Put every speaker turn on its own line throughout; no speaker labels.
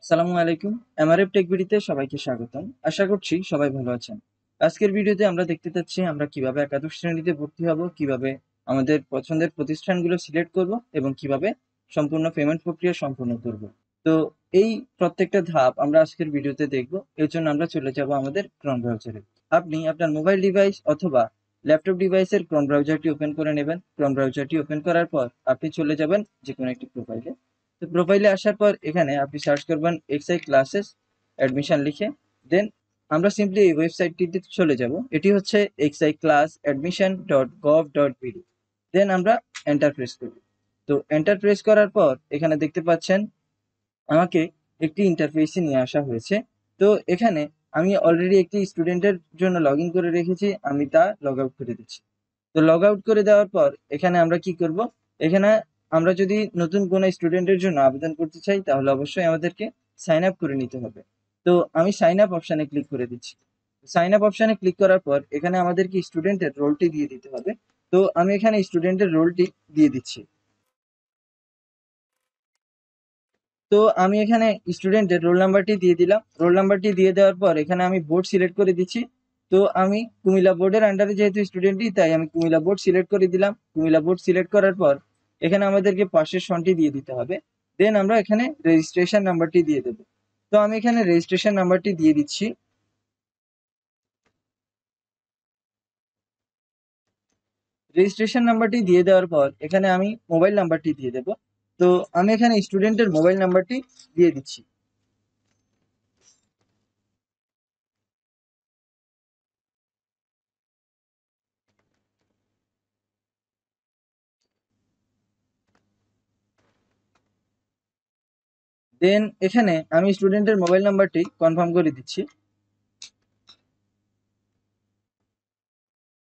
আসসালামু আলাইকুম। MRF take ভিডিওতে সবাইকে স্বাগতম। আশা করছি সবাই ভালো আছেন। আজকের ভিডিওতে আমরা দেখতে পাচ্ছি আমরা কিভাবে একাদশ শ্রেণীতে ভর্তি হব, কিভাবে আমাদের পছন্দের প্রতিষ্ঠানগুলো সিলেক্ট করব এবং কিভাবে সম্পূর্ণ পেমেন্ট প্রক্রিয়া সম্পূর্ণ করব। তো এই প্রত্যেকটা ধাপ আমরা আজকের ভিডিওতে দেখব। এর জন্য আমরা চলে যাব আমাদের ক্রোম ব্রাউজারে। আপনি আপনার মোবাইল ডিভাইস অথবা ল্যাপটপ ডিভাইসের ক্রোম ব্রাউজারটি ওপেন করে নেবেন। ক্রোম ব্রাউজারটি ওপেন করার পর আপনি চলে যাবেন যে কোনো একটি প্রোফাইলে। তো প্রোফাইলে আসার পর এখানে আপনি সার্চ করবেন এক্সআই ক্লাসেস অ্যাডমিশন লিখে। দেন আমরা সিম্পলি এই ওয়েবসাইটটিতে চলে যাব। এটি হচ্ছে exiclassadmission.gov.bd। দেন আমরা এন্টার প্রেস করব। তো এন্টার প্রেস করার পর এখানে দেখতে পাচ্ছেন আমাকে একটি ইন্টারফেসে নিয়ে আসা হয়েছে। তো এখানে আমি অলরেডি একটি স্টুডেন্টের জন্য লগ ইন করে রেখেছি, আমি তা লগ আউট করে দিচ্ছি। তো লগ আউট করে দেওয়ার পর এখানে আমরা কি করব, এখানে আমরা যদি নতুন কোনো স্টুডেন্টের জন্য আবেদন করতে চাই তাহলে অবশ্যই আমাদেরকে সাইন আপ করে নিতে হবে। তো আমি সাইন আপ অপশানে ক্লিক করে দিচ্ছি। সাইন আপ অপশানে ক্লিক করার পর এখানে আমাদেরকে স্টুডেন্টের রোলটি দিয়ে দিতে হবে। তো আমি এখানে স্টুডেন্টের রোলটি দিয়ে দিচ্ছি। তো আমি এখানে স্টুডেন্টের রোল নাম্বারটি দিয়ে দিলাম। রোল নাম্বারটি দিয়ে দেওয়ার পর এখানে আমি বোর্ড সিলেক্ট করে দিচ্ছি। তো আমি কুমিল্লা বোর্ডের আন্ডারে যেহেতু স্টুডেন্টই, তাই আমি কুমিল্লা বোর্ড সিলেক্ট করে দিলাম। কুমিল্লা বোর্ড সিলেক্ট করার পর এখানে আমাদেরকে পাশের সনটি দিয়ে দিতে হবে। দেন আমরা এখানে রেজিস্ট্রেশন নাম্বারটি দিয়ে দেবো। তো আমি এখানে রেজিস্ট্রেশন নাম্বারটি দিয়ে দিচ্ছি। রেজিস্ট্রেশন নাম্বারটি দিয়ে দেওয়ার পর এখানে আমি মোবাইল নাম্বারটি দিয়ে দেবো। তো আমি এখানে স্টুডেন্টের মোবাইল নাম্বারটি দিয়ে দিচ্ছি। দেন এখানে আমি স্টুডেন্টের মোবাইল নাম্বারটি কনফার্ম করে দিচ্ছি।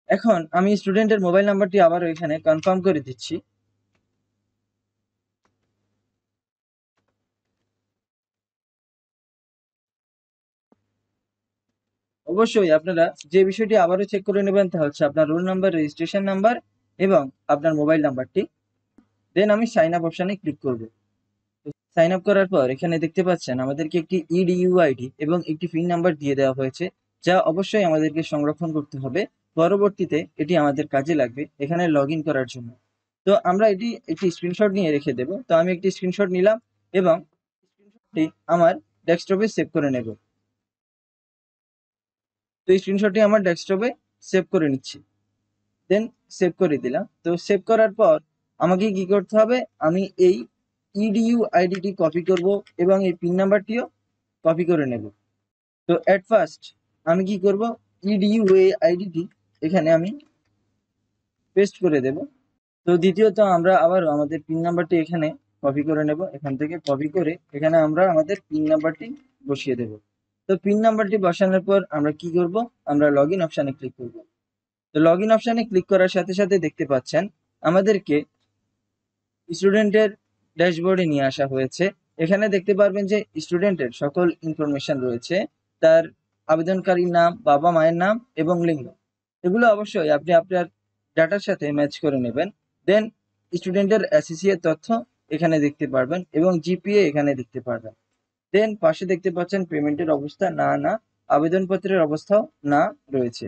এখন আমি স্টুডেন্টের মোবাইল নাম্বারটি আবারও এখানে কনফার্ম করে দিচ্ছি। অবশ্যই আপনারা যে বিষয়টি আবারও চেক করে নেবেন তা হচ্ছে আপনার রোল নাম্বার, রেজিস্ট্রেশন নাম্বার এবং আপনার মোবাইল নাম্বারটি। দেন আমি সাইন আপ অপশানে ক্লিক করব। সাইন আপ করার পর এখানে দেখতে পাচ্ছেন আমাদেরকে একটি ইডিইউ আইডি এবং একটি পিন নাম্বার দিয়ে দেওয়া হয়েছে, যা অবশ্যই আমাদেরকে সংরক্ষণ করতে হবে। পরবর্তীতে এটি আমাদের কাজে লাগবে এখানে লগ ইন করার জন্য। তো আমরা এটি একটি স্ক্রিনশট নিয়ে রেখে দেব। তো আমি একটি স্ক্রিনশট নিলাম এবং স্ক্রিনশটটি আমার ডেস্কটপে সেভ করে নেব। তো এই স্ক্রিনশটটি আমার ডেস্কটপে সেভ করে নিচ্ছি। দেন সেভ করে দিলাম। তো সেভ করার পর আমাকে কি করতে হবে, আমি এই ইডিইউ আইডিটি কপি করব এবং এই পিন নাম্বারটিও কপি করে নেব। তো এট ফার্স্ট আমি কি করব, ইডিইউ আইডিটি এখানে আমি পেস্ট করে দেব। তো দ্বিতীয়ত আমরা আবার আমাদের পিন নাম্বারটি এখানে কপি করে নেব। এখান থেকে কপি করে এখানে আমরা আমাদের পিন নাম্বারটি বসিয়ে দেব। তো পিন নাম্বারটি বসানোর পর আমরা কি করব, আমরা লগ ইন অপশানে ক্লিক করব। তো লগ ইন অপশানে ক্লিক করার সাথে সাথে দেখতে পাচ্ছেন আমাদেরকে স্টুডেন্টের ড্যাশবোর্ডে নিয়ে আসা হয়েছে। এখানে দেখতে পারবেন যে স্টুডেন্টের সকল ইনফরমেশন রয়েছে, তার আবেদনকারীর নাম, বাবা মায়ের নাম এবং লিঙ্গ। এগুলো অবশ্যই আপনি আপনার ডাটার সাথে ম্যাচ করে নেবেন। দেন স্টুডেন্টের এসএসসি এর তথ্য এখানে দেখতে পারবেন এবং জিপিএ এখানে দেখতে পারবেন। দেন পাশে দেখতে পাচ্ছেন পেমেন্টের অবস্থা না, আবেদনপত্রের অবস্থাও না রয়েছে।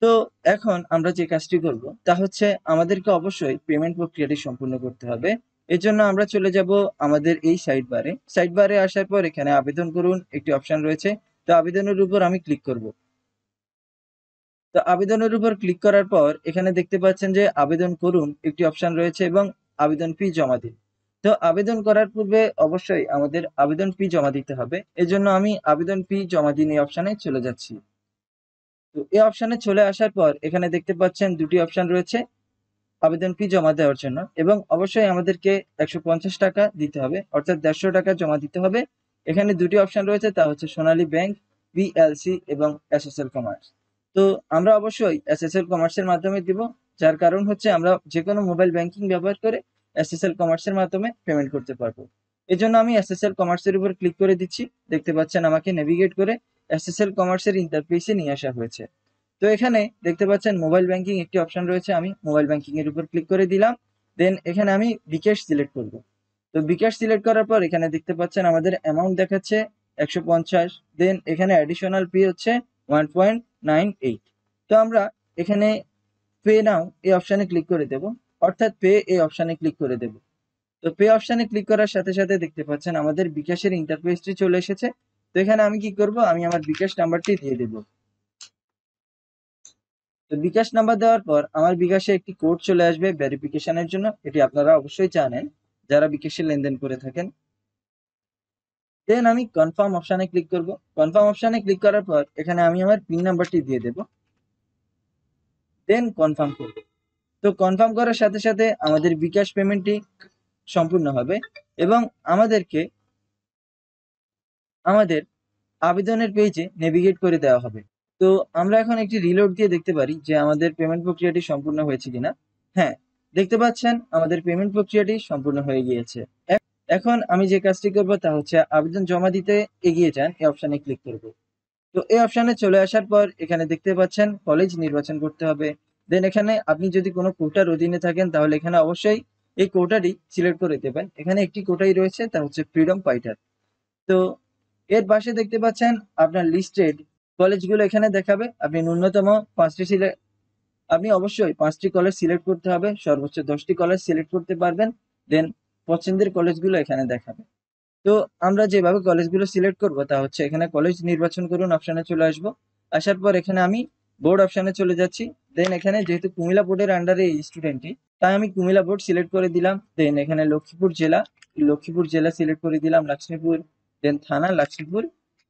তো এখন আমরা যে কাজটি করব তা হচ্ছে আমাদেরকে অবশ্যই পেমেন্ট প্রক্রিয়াটি সম্পূর্ণ করতে হবে। এর জন্য আমরা চলে যাব আমাদের এই সাইড বারে আসার পর এখানে আবেদন করুন একটি অপশন রয়েছে। তো আবেদনের উপর আমি ক্লিক করব। তো আবেদনের উপর ক্লিক করার পর এখানে দেখতে পাচ্ছেন যে আবেদন করুন একটি অপশন রয়েছে এবং আবেদন ফি জমা দিন। তো আবেদন করার পূর্বে অবশ্যই আমাদের আবেদন ফি জমা দিতে হবে। এজন্য আমি আবেদন ফি জমা দিন এই অপশনে চলে যাচ্ছি। তো এই অপশনে চলে আসার পর এখানে দেখতে পাচ্ছেন দুটি অপশন রয়েছে আবেদন ফি জমা দেওয়ার জন্য, এবং অবশ্যই আমাদেরকে 150 টাকা দিতে হবে, অর্থাৎ 150 টাকা জমা দিতে হবে। এখানে দুটি অপশন রয়েছে, তা হচ্ছে সোনালী ব্যাংক, বিএলসি এবং এসএসএল কমার্স। তো আমরা অবশ্যই এসএসএল কমার্সের মাধ্যমে দিব, যার কারণ হচ্ছে আমরা যে কোনো মোবাইল ব্যাংকিং ব্যবহার করে এসএসএল কমার্সের মাধ্যমে পেমেন্ট করতে পারবো। এই জন্য আমি এসএসএল কমার্সের উপর ক্লিক করে দিচ্ছি। দেখতে পাচ্ছেন আমাকে নেভিগেট করে এসএসএল কমার্সের ইন্টারফেসে নিয়ে আসা হয়েছে। তো এখানে দেখতে পাচ্ছেন মোবাইল ব্যাংকিং একটি অপশন রয়েছে, আমি মোবাইল ব্যাংকিং এর উপর ক্লিক করে দিলাম। দেন এখানে আমি বিকাশ সিলেক্ট করব। তো তো বিকাশ সিলেক্ট করার পর এখানে দেখতে পাচ্ছেন আমাদের অ্যামাউন্ট দেখাচ্ছে 150, দেন এখানে অ্যাডিশনাল ফি হচ্ছে 1.98। তো আমরা এখানে পে নাও এই অপশানে ক্লিক করে দেব, অর্থাৎ পে এই অপশানে ক্লিক করে দেব। তো পে অপশানে ক্লিক করার সাথে সাথে দেখতে পাচ্ছেন আমাদের বিকাশের ইন্টারফেসটি চলে এসেছে। তো এখানে আমি কি করব, আমি আমার বিকাশ নাম্বারটি দিয়ে দেব। তো বিকাশ নাম্বার দেওয়ার পর আমার বিকাশে একটি কোড চলে আসবে ভেরিফিকেশনের জন্য, এটি আপনারা অবশ্যই জানেন যারা বিকাশে লেনদেন করে থাকেন। দেন আমি কনফার্ম অপশানে ক্লিক করব। কনফার্ম অপশানে ক্লিক করার পর এখানে আমি আমার পিন নাম্বারটি দিয়ে দেব, দেন কনফার্ম করব। তো কনফার্ম করার সাথে সাথে আমাদের বিকাশ পেমেন্টটি সম্পূর্ণ হবে এবং আমাদেরকে আমাদের আবেদনের পেজে নেভিগেট করে দেওয়া হবে। তো আমরা এখন একটি রিলোড দিয়ে দেখতে পারি যে আমাদের পেমেন্ট প্রক্রিয়াটি সম্পূর্ণ হয়েছে কিনা। হ্যাঁ, দেখতে পাচ্ছেন আমাদের পেমেন্ট প্রক্রিয়াটি সম্পূর্ণ হয়ে গিয়েছে। এখন আমি যে কাজটি করব তা হচ্ছে আবেদন জমা দিতে এগিয়ে যান এই অপশানে ক্লিক করব। তো এই অপশানে চলে আসার পর এখানে দেখতে পাচ্ছেন কলেজ নির্বাচন করতে হবে। দেন এখানে আপনি যদি কোনো কোটার অধীনে থাকেন তাহলে এখানে অবশ্যই এই কোটাটি সিলেক্ট করে দেবেন। এখানে একটি কোটাই রয়েছে, তা হচ্ছে ফ্রিডম ফাইটার। তো এর পাশে দেখতে পাচ্ছেন আপনার লিস্টেড কলেজগুলো এখানে দেখাবে। আপনি ন্যূনতম 5টি আপনি অবশ্যই 5টি কলেজ সিলেক্ট করতে হবে, সর্বোচ্চ 10টি কলেজ সিলেক্ট করতে পারবেন। দেন পছন্দের কলেজগুলো এখানে দেখাবে। তো আমরা যেভাবে কলেজগুলো সিলেক্ট করব তা হচ্ছে এখানে কলেজ নির্বাচন করুন অপশানে চলে আসবো। আসার পর এখানে আমি বোর্ড অপশানে চলে যাচ্ছি। দেন এখানে যেহেতু কুমিল্লা বোর্ডের আন্ডারে এই স্টুডেন্টটি, তাই আমি কুমিল্লা বোর্ড সিলেক্ট করে দিলাম। দেন এখানে লক্ষ্মীপুর জেলা সিলেক্ট করে দিলাম, লক্ষ্মীপুর। দেন থানা লক্ষ্মীপুর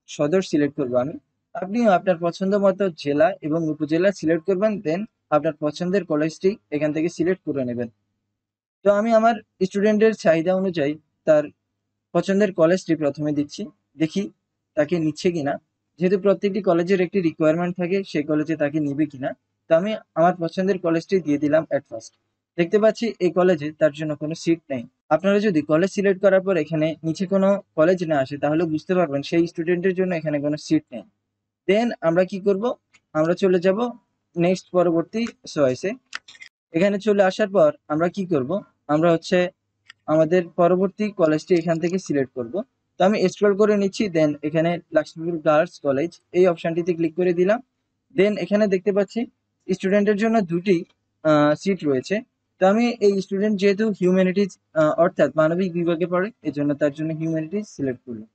সদর সিলেক্ট করবো আমি। আপনিও আপনার পছন্দ মতো জেলা এবং উপজেলা সিলেক্ট করবেন, দেন আপনার পছন্দের কলেজটি এখান থেকে সিলেক্ট করে নেবেন। তো আমি আমার স্টুডেন্টের চাহিদা অনুযায়ী তার পছন্দের কলেজটি প্রথমে দিচ্ছি, দেখি তাকে নিচ্ছে কিনা। যেহেতু প্রত্যেকটি কলেজের একটি রিকোয়ারমেন্ট থাকে সেই কলেজে তাকে নিবে কিনা। তো আমি আমার পছন্দের কলেজটি দিয়ে দিলাম এট ফার্স্ট। দেখতে পাচ্ছি এই কলেজে তার জন্য কোনো সিট নেই। আপনারা যদি কলেজ সিলেক্ট করার পর এখানে নিচে কোনো কলেজ না আসে তাহলে বুঝতে পারবেন সেই স্টুডেন্টের জন্য এখানে কোনো সিট নেই। দেন আমরা কি করব, আমরা চলে যাব নেক্সট পরবর্তী চয়েসে। এখানে চলে আসার পর আমরা কি করব, আমরা হচ্ছে আমাদের পরবর্তী কলেজটি এখান থেকে সিলেক্ট করব। তো আমি স্ক্রল করে নিচ্ছি, দেন এখানে লক্ষ্মীপুর গার্লস কলেজ এই অপশনটিতে ক্লিক করে দিলাম। দেন এখানে দেখতে পাচ্ছি স্টুডেন্টের জন্য দুটি সিট রয়েছে। তো আমি এই স্টুডেন্ট যেহেতু হিউম্যানিটিজ অর্থাৎ মানবিক বিভাগে পড়ে, এজন্য তার জন্য হিউম্যানিটিজ সিলেক্ট করলাম।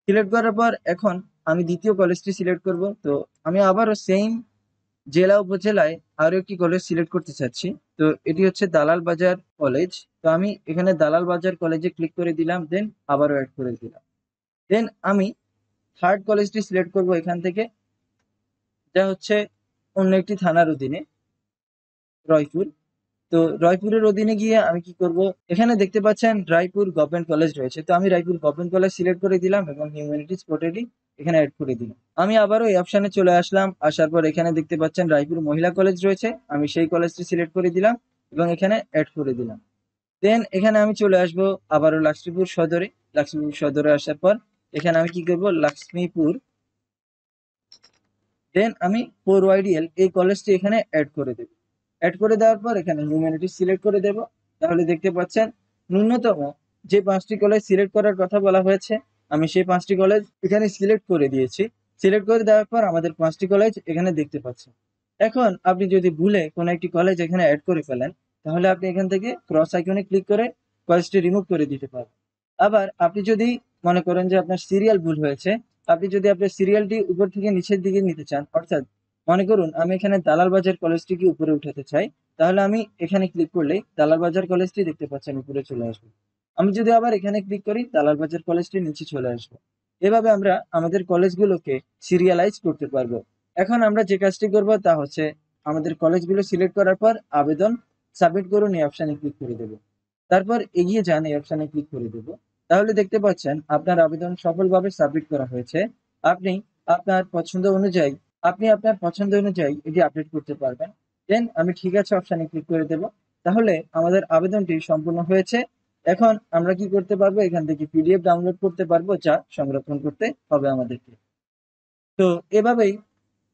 সিলেক্ট করার পর এখন আমি দ্বিতীয় কলেজটি সিলেক্ট করব। তো আমি আবারও সেম জেলা উপজেলায় আরো একটি কলেজ সিলেক্ট করতে চাচ্ছি। তো এটি হচ্ছে দালাল বাজার কলেজ। তো আমি এখানে দালাল বাজার কলেজে ক্লিক করে দিলাম, দেন আবারও অ্যাড করে দিলাম। দেন আমি থার্ড কলেজটি সিলেক্ট করব এখান থেকে, যা হচ্ছে অন্য একটি থানার অধীনে, রয়পুর। তো রয়পুরের অধীনে গিয়ে আমি কি করব, এখানে দেখতে পাচ্ছেন রায়পুর গভর্নমেন্ট কলেজ রয়েছে। তো আমি রায়পুর গভর্নমেন্ট কলেজ সিলেক্ট করে দিলাম এবং হিউম্যানিটিজ কোটাটি এখানে অ্যাড করে দিলাম। আমি আবারও এই অপশানে চলে আসলাম। আসার পর এখানে দেখতে পাচ্ছেন রায়পুর মহিলা কলেজ রয়েছে, আমি সেই কলেজটি সিলেক্ট করে দিলাম এবং এখানে অ্যাড করে দিলাম। দেন এখানে আমি চলে আসবো আবারও লক্ষ্মীপুর সদরে। লক্ষ্মীপুর সদরে আসার পর এখানে আমি কি করব, লক্ষ্মীপুর, দেন আমি ফোর ওয়াইডিএল এই কলেজটি এখানে অ্যাড করে দেব। অ্যাড করে দেওয়ার পর এখানে হিউম্যানিটিজ সিলেক্ট করে দেব। তাহলে দেখতে পাচ্ছেন ন্যূনতম যে 5টি কলেজ সিলেক্ট করার কথা বলা হয়েছে আমি সেই 5টি কলেজ এখানে সিলেক্ট করে দিয়েছি। সিলেক্ট করে দেওয়ার পর আমাদের 5টি কলেজ এখানে দেখতে পাচ্ছেন। এখন আপনি যদি ভুলে কোনো একটি কলেজ এখানে অ্যাড করে ফেলেন তাহলে আপনি এখান থেকে ক্রস আইকনে ক্লিক করে কলেজটি রিমুভ করে দিতে পারবেন। আবার আপনি যদি মনে করেন যে আপনার সিরিয়াল ভুল হয়েছে, আপনি যদি আপনার সিরিয়ালটি উপর থেকে নিচের দিকে নিতে চান, অর্থাৎ মনে করুন আমি এখানে দালাল বাজার কলেজটিকে উপরে উঠাতে চাই, তাহলে আমি এখানে ক্লিক করলেই দালাল বাজার কলেজটি দেখতে পাচ্ছেন উপরে চলে আসবে। আমি যদি আবার এখানে ক্লিক করি দালাল বাজার কলেজটি নিচে চলে আসবে। এভাবে আমরা আমাদের কলেজগুলোকে সিরিয়ালাইজ করতে পারবো। এখন আমরা যে কাজটি করব তা হচ্ছে আমাদের কলেজগুলো সিলেক্ট করার পর আবেদন সাবমিট করুন এই অপশানে ক্লিক করে দেব। তারপর এগিয়ে যান এই অপশানে ক্লিক করে দেব। তাহলে দেখতে পাচ্ছেন আপনার আবেদন সফলভাবে সাবমিট করা হয়েছে। আপনি আপনার পছন্দ অনুযায়ী আপনার পছন্দ অনুযায়ী এটি আপডেট করতে পারবেন। দেন আমি ঠিক আছে অপশানে ক্লিক করে দেব। তাহলে আমাদের আবেদনটি সম্পূর্ণ হয়েছে। এখন আমরা কি করতে পারবো, এখান থেকে পিডিএফ ডাউনলোড করতে পারবো যা সংরক্ষণ করতে হবে আমাদেরকে। তো এভাবেই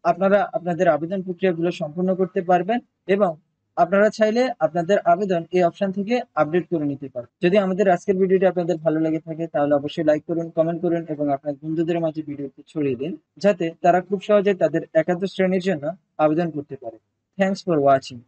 আপনারা আপনাদের আবেদন প্রক্রিয়াগুলো সম্পূর্ণ করতে পারবেন এবং আপনারা চাইলে আপনাদের আবেদন এই অপশন থেকে আপডেট করে নিতে পারেন। যদি আমাদের আজকের ভিডিওটি আপনাদের ভালো লেগে থাকে তাহলে অবশ্যই লাইক করুন, কমেন্ট করুন এবং আপনার বন্ধুদের মাঝে ভিডিওটি ছড়িয়ে দিন, যাতে তারা খুব সহজে তাদের একাদশ শ্রেণীর জন্য আবেদন করতে পারে। Thanks for watching.